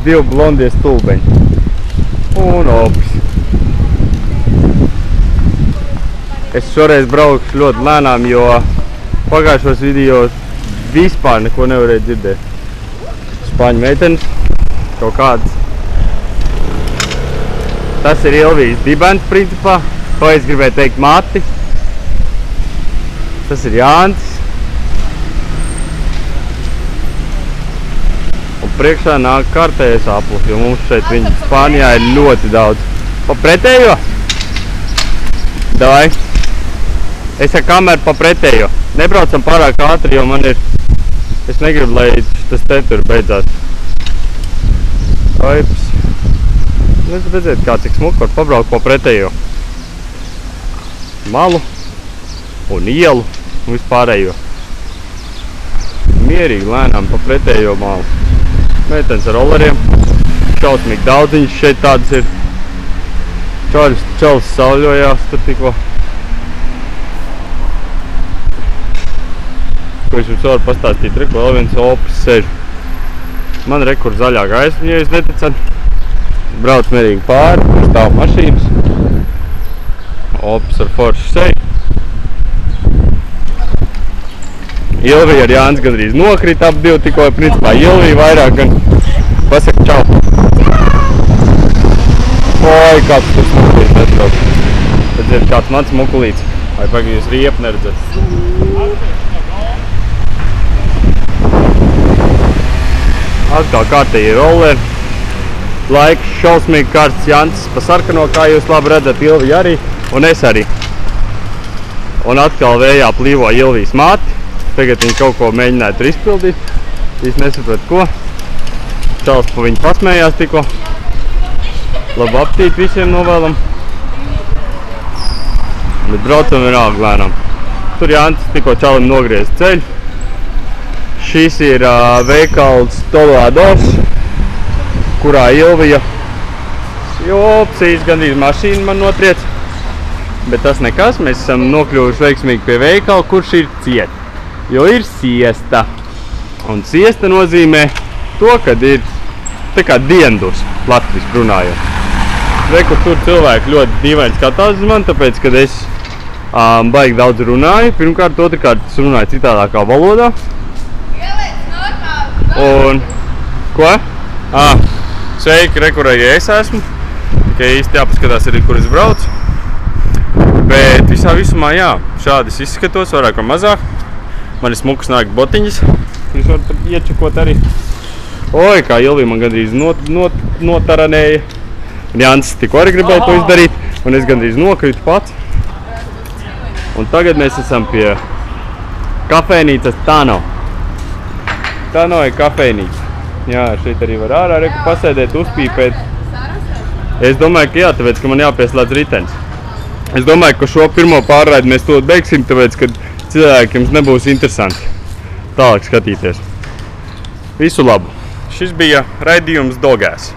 Divi blondie stulbeņi. Un opis. Es šoreiz braukšu ļoti lēnām, jo pagājušos videos vispār neko nevarēju dzirdēt. Spāņu meitenes, kaut kādas. Tas ir Ilvijas dibens principā, ko es gribēju teikt Mati. Tas ir Jānis. Un priekšā nāk kārtējais aplis, jo mums šeit viņa Spānijā ir ļoti daudz. Pa pretējo? Davai. Es ar kameru pa pretējo. Nebraucam pārāk ātri, jo man ir... Es negribu, lai tas te tur beidzās. Oips. Jūs redzēt, kā cik smuki var pabraukt pa pretējo. Malu un ielu un vispārējo. Mierīgi lēnām pa pretējo malu. Meitenes ar rolleriem. Šausmīgi daudziņas šeit tādas ir. Čalis sauļojās tur tikko. Ko es jums varu pastāstīt, reku vēl viens opis sež. Man rekur zaļā gaisma, ja jūs neticat. Brauc mierīgi pāri, stāv mašīnas. Opis ar foršu seju. Ilvija ar Jānis gandrīz nokrita ap divu tikko, principā Ilvija vairāk gan pasaka čau. Oi, kāds tur smukulīts netrauc. Tad ir kāds mans smukulīts. Vai pagaid jūs riepu neredzat. Atkal kārtīgi rolleri. Laiks šausmīgi kārts Jancis pa sarkano, kā jūs labi redzat, Ilvija arī un es arī. Un atkal vējā plīvo Ilvijas māti. Tagad viņi kaut ko mēģināja tur izpildīt. Es nesapratu, ko. Čalis pa viņu pasmējās tikko. Labu aptīti visiem novēlam. Bet braucam vienalga lēnām. Tur Jancis tikko Čalim nogriez ceļu. Šis ir veikals Toloados, kurā Ilvija jopsīs gandrīz mašīnu man notriec. Bet tas nekas, mēs esam nokļuvuši veiksmīgi pie veikala, kurš ir ciet. Jo ir siesta. Un siesta nozīmē to, kad ir tā kā diendus, latviski runājot. Reku tur cilvēki ļoti dīvaini skatās uz mani, tāpēc, kad es baigi daudz runāju. Pirmkārt, otrkārt, es runāju citādākā valodā. Un, ko? Sveiki, rekurēji es esmu. Tikai īsti jāpaskatās arī, kur es braucu. Bet visā visumā, jā, šādi es izskatos, vairāk vai mazāk. Man ir smukas nākt botiņas. Jūs varat pat iečakot arī. Oi, kā Ilvija man gandrīz notaranēja. Un Jānis tikko arī gribēja to izdarīt. Un es gandrīz nokritu pats. Un tagad mēs esam pie kafejnīcas Tano. Tano ir kafejnīca. Jā, šeit arī var ārā reku pasēdēt, uzpīpēt. Es domāju, ka jā, tāpēc, ka man jāpieslēdz ritenis. Es domāju, ka šo pirmo pārraidi mēs to beigsim, tāpēc, ka cilvēkiem nebūs interesanti tālāk skatīties. Visu labu! Šis bija raidījums Dogēs.